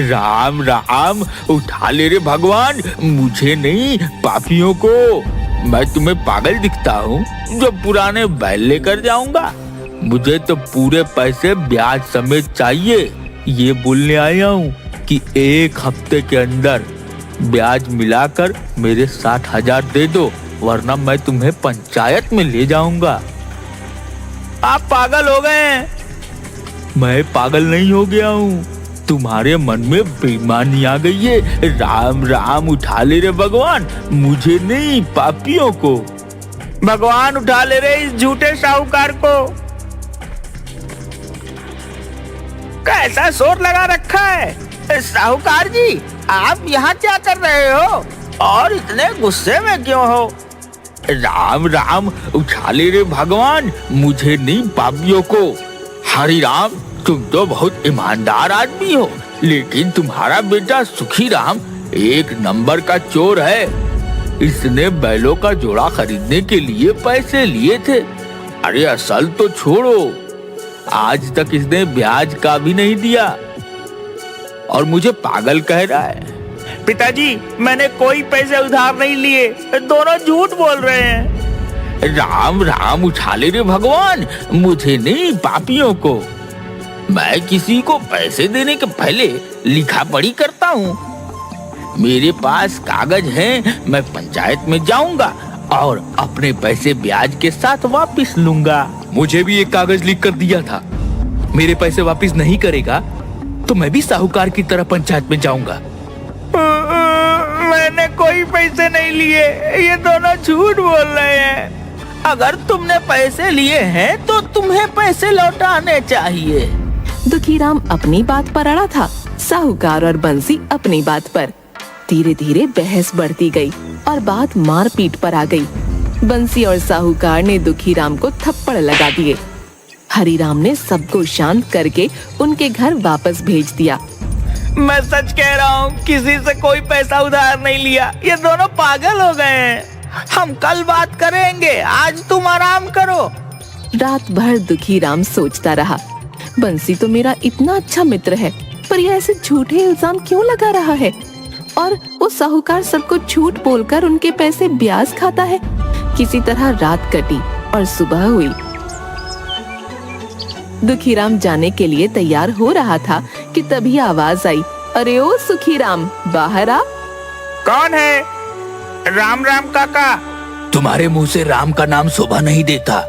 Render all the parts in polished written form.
राम राम, उठा ले रे भगवान, मुझे नहीं पापियों को। मैं तुम्हें पागल दिखता हूँ जो पुराने बैल लेकर जाऊंगा? मुझे तो पूरे पैसे ब्याज समेत चाहिए। ये बोलने आया हूँ कि 1 हफ्ते के अंदर ब्याज मिलाकर मेरे 60,000 दे दो, वरना मैं तुम्हें पंचायत में ले जाऊंगा। आप पागल हो गए हैं? मैं पागल नहीं हो गया हूँ, तुम्हारे मन में बेईमानी आ गई है। राम राम, उठा ले रे भगवान, मुझे नहीं पापियों को। भगवान उठा ले रे इस झूठे साहूकार को। कैसा शोर लगा रखा है? साहूकार जी, आप यहाँ क्या कर रहे हो और इतने गुस्से में क्यों हो? राम राम, उठा ले रे भगवान, मुझे नहीं पापियों को। हरि राम, तुम तो बहुत ईमानदार आदमी हो, लेकिन तुम्हारा बेटा सुखी राम 1 नंबर का चोर है। इसने बैलों का जोड़ा खरीदने के लिए पैसे लिए थे। अरे असल तो छोड़ो, आज तक इसने ब्याज का भी नहीं दिया और मुझे पागल कह रहा है। पिताजी, मैंने कोई पैसे उधार नहीं लिए, दोनों झूठ बोल रहे हैं। राम राम, उठा ले रे भगवान, मुझे नहीं पापियों को। मैं किसी को पैसे देने के पहले लिखा पढ़ी करता हूँ। मेरे पास कागज हैं, मैं पंचायत में जाऊंगा और अपने पैसे ब्याज के साथ वापस लूंगा। मुझे भी एक कागज लिख कर दिया था, मेरे पैसे वापस नहीं करेगा तो मैं भी साहूकार की तरह पंचायत में जाऊंगा। मैंने कोई पैसे नहीं लिए, ये दोनों झूठ बोल रहे हैं। अगर तुमने पैसे लिए हैं तो तुम्हें पैसे लौटाने चाहिए। दुखीराम अपनी बात पर अड़ा था, साहूकार और बंसी अपनी बात पर। धीरे धीरे बहस बढ़ती गई और बात मारपीट पर आ गई। बंसी और साहूकार ने दुखीराम को थप्पड़ लगा दिए। हरिराम ने सबको शांत करके उनके घर वापस भेज दिया। मैं सच कह रहा हूँ, किसी से कोई पैसा उधार नहीं लिया। ये दोनों पागल हो गए हैं। हम कल बात करेंगे, आज तुम आराम करो। रात भर दुखीराम सोचता रहा, बंसी तो मेरा इतना अच्छा मित्र है, पर ये ऐसे झूठे इल्जाम क्यों लगा रहा है? और वो साहूकार सबको झूठ बोलकर उनके पैसे ब्याज खाता है। किसी तरह रात कटी और सुबह हुई। दुखीराम जाने के लिए तैयार हो रहा था कि तभी आवाज आई, अरे ओ सुखीराम, बाहर आ। कौन है? राम राम काका। तुम्हारे मुंह से राम का नाम शोभा नहीं देता।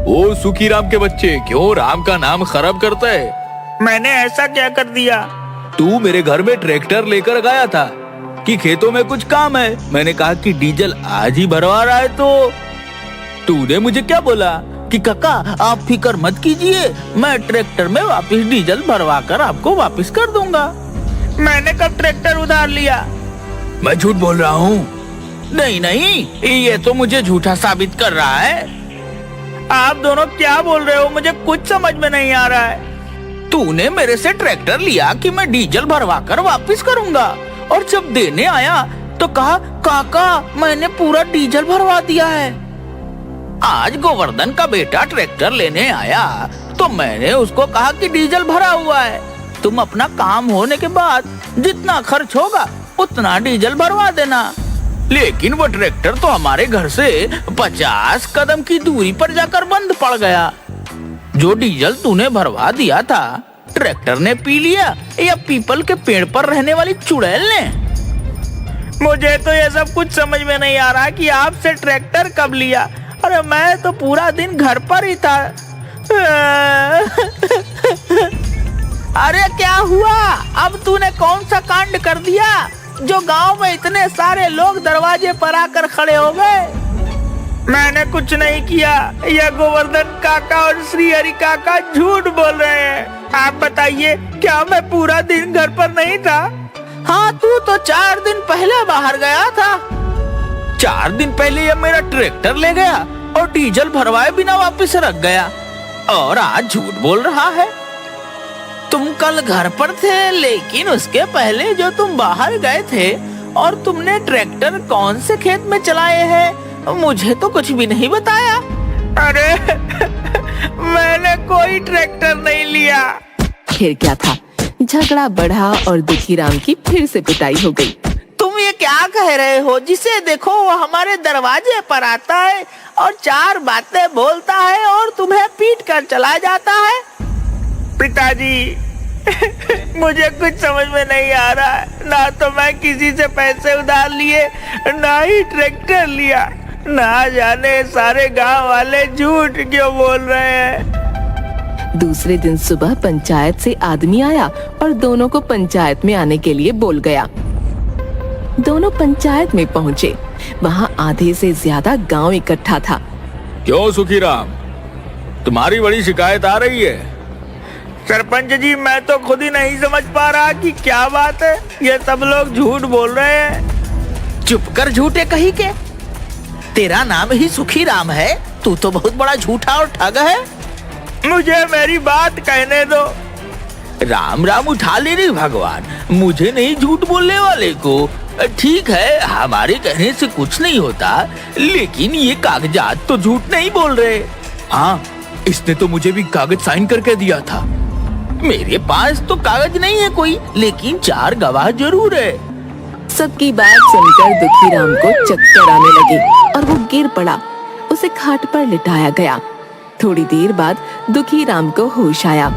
ओ सुखी राम के बच्चे, क्यों राम का नाम खराब करता है? मैंने ऐसा क्या कर दिया? तू मेरे घर में ट्रैक्टर लेकर गया था कि खेतों में कुछ काम है। मैंने कहा कि डीजल आज ही भरवा रहा है, तो तूने मुझे क्या बोला कि काका आप फिक्र मत कीजिए, मैं ट्रैक्टर में वापस डीजल भरवा कर आपको वापस कर दूंगा। मैंने कब ट्रैक्टर उधार लिया? मैं झूठ बोल रहा हूँ। नहीं नहीं, ये तो मुझे झूठा साबित कर रहा है। आप दोनों क्या बोल रहे हो? मुझे कुछ समझ में नहीं आ रहा है। तूने मेरे से ट्रैक्टर लिया कि मैं डीजल भरवा कर वापस करूंगा, और जब देने आया तो कहा काका मैंने पूरा डीजल भरवा दिया है। आज गोवर्धन का बेटा ट्रैक्टर लेने आया तो मैंने उसको कहा कि डीजल भरा हुआ है, तुम अपना काम होने के बाद जितना खर्च होगा उतना डीजल भरवा देना। लेकिन वो ट्रैक्टर तो हमारे घर से 50 कदम की दूरी पर जाकर बंद पड़ गया। जो डीजल तूने भरवा दिया था ट्रैक्टर ने पी लिया या पीपल के पेड़ पर रहने वाली चुड़ैल ने? मुझे तो ये सब कुछ समझ में नहीं आ रहा कि आपसे ट्रैक्टर कब लिया। अरे मैं तो पूरा दिन घर पर ही था। अरे क्या हुआ? अब तूने कौन सा कांड कर दिया जो गांव में इतने सारे लोग दरवाजे पर आकर खड़े हो गए? मैंने कुछ नहीं किया, यह गोवर्धन काका और श्री हरि काका झूठ बोल रहे हैं। आप बताइए, क्या मैं पूरा दिन घर पर नहीं था? हाँ, तू तो 4 दिन पहले बाहर गया था। 4 दिन पहले यह मेरा ट्रैक्टर ले गया और डीजल भरवाए बिना वापस रख गया, और आज झूठ बोल रहा है। तुम कल घर पर थे, लेकिन उसके पहले जो तुम बाहर गए थे और तुमने ट्रैक्टर कौन से खेत में चलाए हैं, मुझे तो कुछ भी नहीं बताया। अरे मैंने कोई ट्रैक्टर नहीं लिया। फिर क्या था, झगड़ा बढ़ा और दुखीराम की फिर से पिटाई हो गई। तुम ये क्या कह रहे हो? जिसे देखो वो हमारे दरवाजे पर आता है और चार बातें बोलता है और तुम्हें पीट कर चला जाता है। पिताजी मुझे कुछ समझ में नहीं आ रहा है। ना तो मैं किसी से पैसे उधार लिए, ना ही ट्रैक्टर लिया। ना जाने सारे गांव वाले झूठ क्यों बोल रहे हैं। दूसरे दिन सुबह पंचायत से आदमी आया और दोनों को पंचायत में आने के लिए बोल गया। दोनों पंचायत में पहुँचे। वहाँ आधे से ज्यादा गांव इकट्ठा था। क्यों सुखीराम, तुम्हारी बड़ी शिकायत आ रही है? सरपंच जी, मैं तो खुद ही नहीं समझ पा रहा कि क्या बात है। ये सब लोग झूठ बोल रहे हैं। चुप कर झूठे कहीं के। तेरा नाम ही सुखीराम है। तू तो बहुत बड़ा झूठा और ठग है। मुझे मेरी बात कहने दो। राम राम उठा ले रे भगवान, मुझे नहीं झूठ बोलने वाले को। ठीक है, हमारे कहने से कुछ नहीं होता, लेकिन ये कागजात तो झूठ नहीं बोल रहे। हाँ, इसने तो मुझे भी कागज साइन करके दिया था। मेरे पास तो कागज नहीं है कोई, लेकिन 4 गवाह जरूर है। सबकी बात सुनकर दुखीराम को चक्कर आने लगे और वो गिर पड़ा। उसे खाट पर लिटाया गया। थोड़ी देर बाद दुखीराम को होश आया।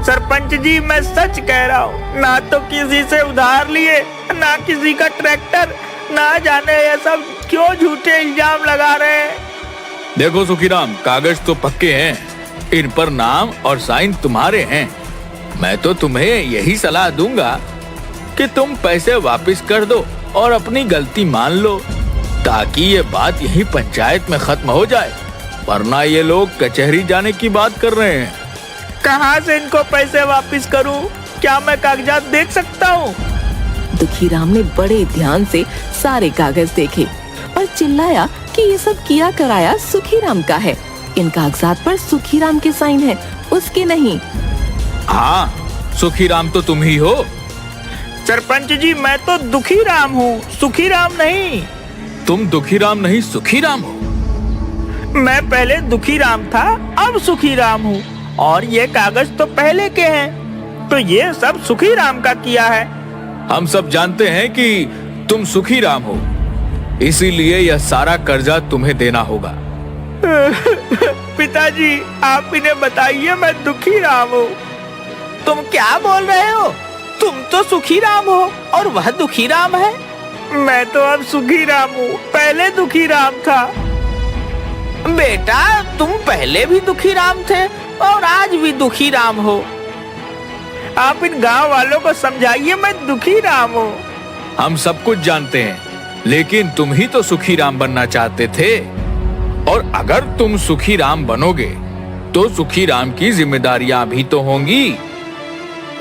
सरपंच जी, मैं सच कह रहा हूँ। ना तो किसी से उधार लिए, ना किसी का ट्रैक्टर। ना जाने ये सब क्यों झूठे इल्जाम लगा रहे हैं। देखो सुखीराम, कागज तो पक्के हैं, इन पर नाम और साइन तुम्हारे हैं। मैं तो तुम्हें यही सलाह दूंगा कि तुम पैसे वापस कर दो और अपनी गलती मान लो, ताकि ये बात यही पंचायत में खत्म हो जाए। वरना ये लोग कचहरी जाने की बात कर रहे हैं। कहाँ से इनको पैसे वापस करूं? क्या मैं कागजात देख सकता हूँ? दुखीराम ने बड़े ध्यान से सारे कागज देखे और चिल्लाया कि ये सब किया कराया सुखीराम का है। इन कागजात पर सुखीराम के साइन है, उसके नहीं। हाँ, सुखीराम तो तुम ही हो। सरपंच जी, मैं तो दुखीराम हूँ, सुखीराम नहीं। तुम दुखीराम नहीं, सुखीराम हो। मैं पहले दुखीराम था, अब सुखीराम हूँ। और ये कागज तो पहले के हैं, तो ये सब सुखीराम का किया है। हम सब जानते हैं कि तुम सुखीराम हो, इसीलिए यह सारा कर्जा तुम्हें देना होगा। पिताजी, आप इन्हें बताइए मैं दुखीराम हूँ। तुम क्या बोल रहे हो? तुम तो सुखीराम हो और वह दुखीराम है। मैं तो अब सुखीराम हूँ, पहले दुखीराम था। बेटा, तुम पहले भी दुखीराम थे और आज भी दुखीराम हो। आप इन गांव वालों को समझाइए मैं दुखीराम हूँ। हम सब कुछ जानते हैं, लेकिन तुम ही तो सुखीराम बनना चाहते थे। और अगर तुम सुखीराम बनोगे तो सुखीराम की जिम्मेदारियां भी तो होंगी।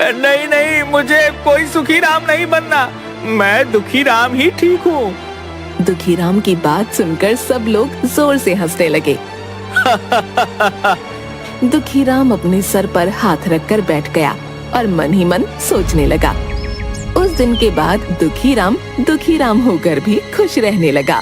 नहीं नहीं, मुझे कोई सुखीराम नहीं बनना। मैं दुखीराम ही ठीक हूँ। दुखीराम की बात सुनकर सब लोग जोर से हंसने लगे। दुखीराम अपने सर पर हाथ रखकर बैठ गया और मन ही मन सोचने लगा। उस दिन के बाद दुखीराम होकर भी खुश रहने लगा।